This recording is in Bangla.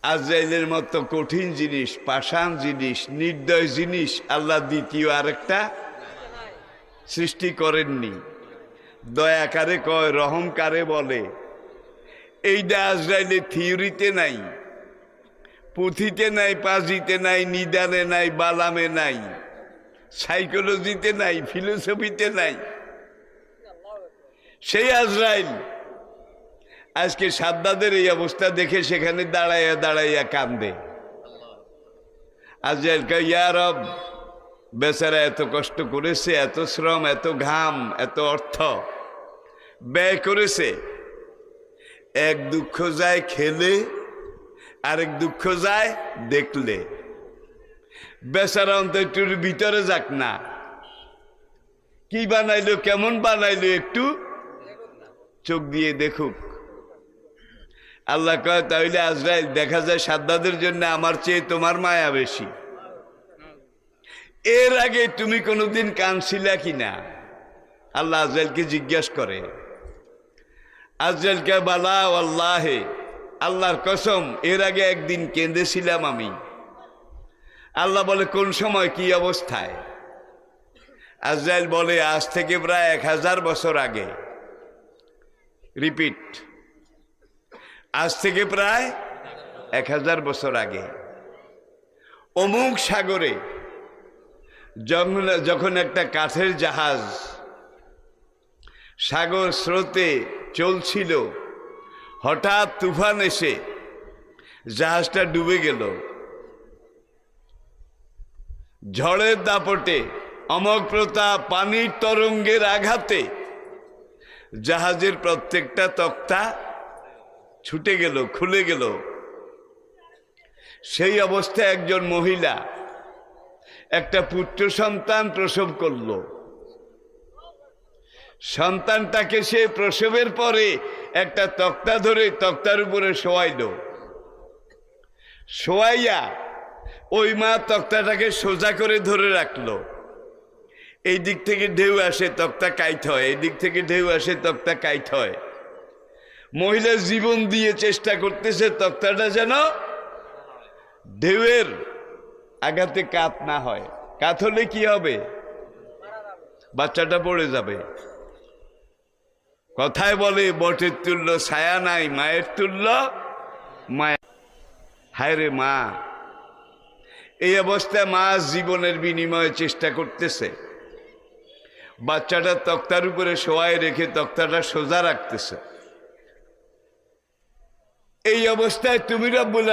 আজরাইলের মতো কঠিন জিনিস, পাষাণ জিনিস, নির্দয় জিনিস আল্লাহ দ্বিতীয় আরেকটা সৃষ্টি করেননি। দয়া কারে কয়, রহম কারে বলে, এইটা আজরাইলের থিওরিতে নাই, পুঁথিতে নাই, পাজিতে নাই, নিদানে নাই, বালামে নাই, সাইকোলজিতে নাই, ফিলোসফিতে নাই। সেই আজরাইল আজকে সাদ্দাদের এই অবস্থা দেখে সেখানে দাঁড়াইয়া দাঁড়াইয়া কান্দে। আজরাইল কয়, ইয়া রব, বেচারা এত কষ্ট করেছে, এত শ্রম, এত ঘাম, এত অর্থ ব্যয় করেছে, এক দুঃখ যায় খেলে, আরেক দুঃখ যায় দেখলে। বেচারা অন্তর ভিতরে যাক না, কি বানাইলো, কেমন বানাইলো, একটু চোখ দিয়ে দেখুক। আল্লাহ কয়, তাহলে আজরাইল, দেখা যায় সাদ্দাদের জন্য আমার চেয়ে তোমার মায়া বেশি। এর আগে তুমি কোনোদিন কাঁদছিলা কিনা? আল্লাহ আজরাইলকে জিজ্ঞাসা করে। আজরাইলকে বালা আল্লাহে, আল্লাহর কসম, এর আগে একদিন কেঁদেছিলাম আমি। আল্লাহ বলে, কোন সময়, কি অবস্থায়? আজরাইল বলে, আজ থেকে প্রায় 1000 বছর আগে। রিপিট, আজ থেকে প্রায় 1000 বছর আগে অমুক সাগরে যখন একটা কাঠের জাহাজ সাগর স্রোতে চলছিল, হঠাৎ তুফান এসে জাহাজটা ডুবে গেল। ঝড়ের দাপটে, অমোঘ প্রতাপ, পানির তরঙ্গের আঘাতে জাহাজের প্রত্যেকটা তক্তা ছুটে গেল, খুলে গেল। সেই অবস্থায় একজন মহিলা একটা পুত্র সন্তান প্রসব করল। সন্তানটাকে সে প্রসবের পরে একটা তক্তা ধরে তক্তার উপরে শোয়াইল। শোয়াইয়া ওই মা তক্তাটাকে সোজা করে ধরে রাখলো। এই দিক থেকে ঢেউ আসে, তক্তা কাইট হয়, এই দিক থেকে ঢেউ আসে, তক্তা কাইট হয়। মহিলা জীবন দিয়ে চেষ্টা করতেছে তক্তাটা যেন ঢেউয়ের আঘাতে কাত না হয়। কাত হলে কি হবে? বাচ্চাটা পড়ে যাবে। কথায় বলে, বটের তুল্য ছায়া নাই, মায়ের তুল্য মায়া। হায় রে মা! এই অবস্থায় মা জীবনের বিনিময়ে চেষ্টা করতেছে, বাচ্চাটা তক্তার উপরে শোয়ায় রেখে তক্তাটা সোজা রাখতেছে। এই অবস্থায় তুমি রব্বুল